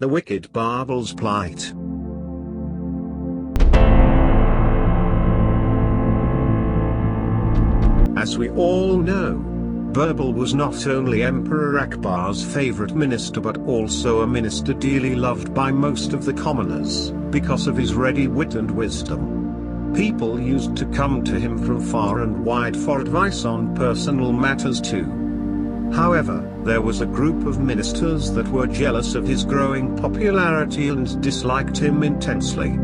The wicked Barbel's plight. As we all know, Birbal was not only Emperor Akbar's favorite minister but also a minister dearly loved by most of the commoners, because of his ready wit and wisdom. People used to come to him from far and wide for advice on personal matters too. However, there was a group of ministers that were jealous of his growing popularity and disliked him intensely.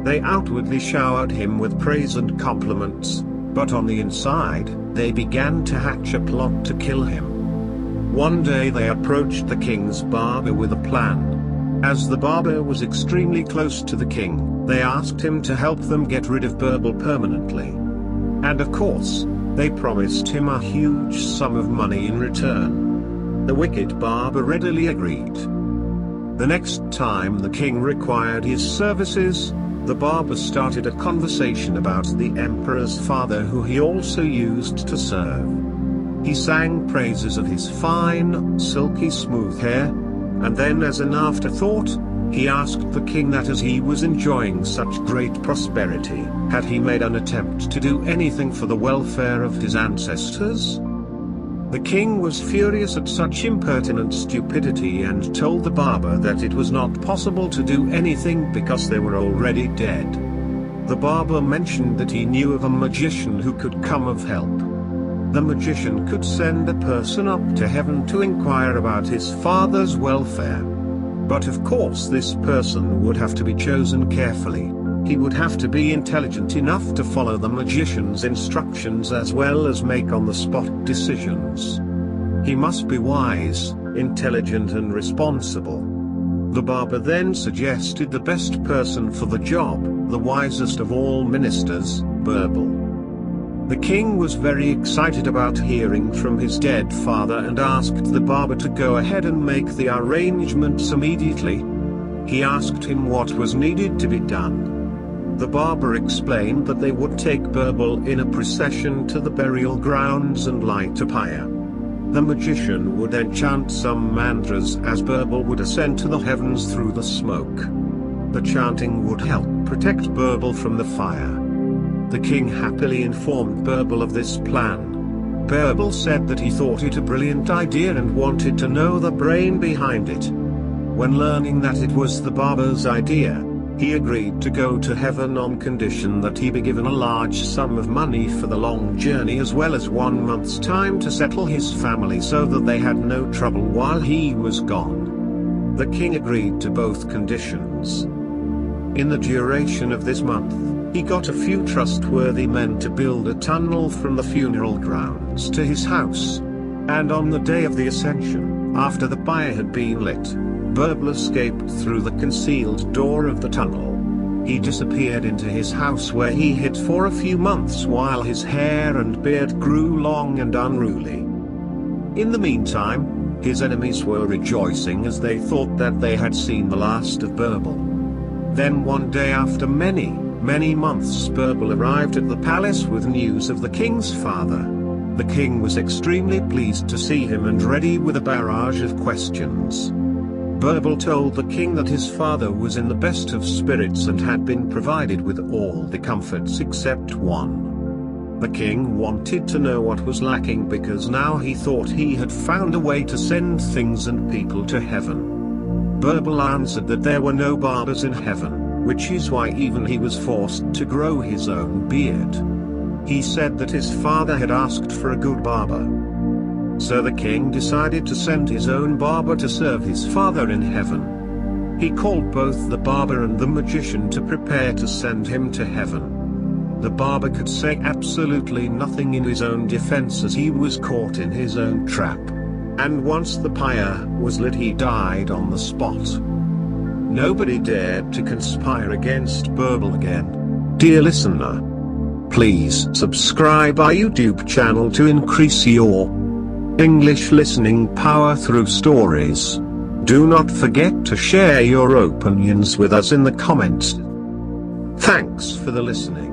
They outwardly showered him with praise and compliments, but on the inside, they began to hatch a plot to kill him. One day they approached the king's barber with a plan. As the barber was extremely close to the king, they asked him to help them get rid of Birbal permanently. And of course, they promised him a huge sum of money in return. The wicked barber readily agreed. The next time the king required his services, the barber started a conversation about the emperor's father who he also used to serve. He sang praises of his fine, silky smooth hair, and then as an afterthought, he asked the king that as he was enjoying such great prosperity, had he made an attempt to do anything for the welfare of his ancestors? The king was furious at such impertinent stupidity and told the barber that it was not possible to do anything because they were already dead. The barber mentioned that he knew of a magician who could come of help. The magician could send a person up to heaven to inquire about his father's welfare. But of course this person would have to be chosen carefully. He would have to be intelligent enough to follow the magician's instructions as well as make on-the-spot decisions. He must be wise, intelligent and responsible. The barber then suggested the best person for the job, the wisest of all ministers, Birbal. The king was very excited about hearing from his dead father and asked the barber to go ahead and make the arrangements immediately. He asked him what was needed to be done. The barber explained that they would take Birbal in a procession to the burial grounds and light a pyre. The magician would then chant some mantras as Birbal would ascend to the heavens through the smoke. The chanting would help protect Birbal from the fire. The king happily informed Birbal of this plan. Birbal said that he thought it a brilliant idea and wanted to know the brain behind it. When learning that it was the barber's idea, he agreed to go to heaven on condition that he be given a large sum of money for the long journey as well as 1 month's time to settle his family so that they had no trouble while he was gone. The king agreed to both conditions. In the duration of this month, he got a few trustworthy men to build a tunnel from the funeral grounds to his house. And on the day of the ascension, after the pyre had been lit, Birbal escaped through the concealed door of the tunnel. He disappeared into his house where he hid for a few months while his hair and beard grew long and unruly. In the meantime, his enemies were rejoicing as they thought that they had seen the last of Birbal. Then one day after many months Birbal arrived at the palace with news of the king's father. The king was extremely pleased to see him and ready with a barrage of questions. Birbal told the king that his father was in the best of spirits and had been provided with all the comforts except one. The king wanted to know what was lacking because now he thought he had found a way to send things and people to heaven. Birbal answered that there were no barbers in heaven, which is why even he was forced to grow his own beard. He said that his father had asked for a good barber. So the king decided to send his own barber to serve his father in heaven. He called both the barber and the magician to prepare to send him to heaven. The barber could say absolutely nothing in his own defense as he was caught in his own trap. And once the pyre was lit he died on the spot. Nobody dared to conspire against Birbal again. Dear listener, please subscribe our YouTube channel to increase your English listening power through stories. Do not forget to share your opinions with us in the comments. Thanks for the listening.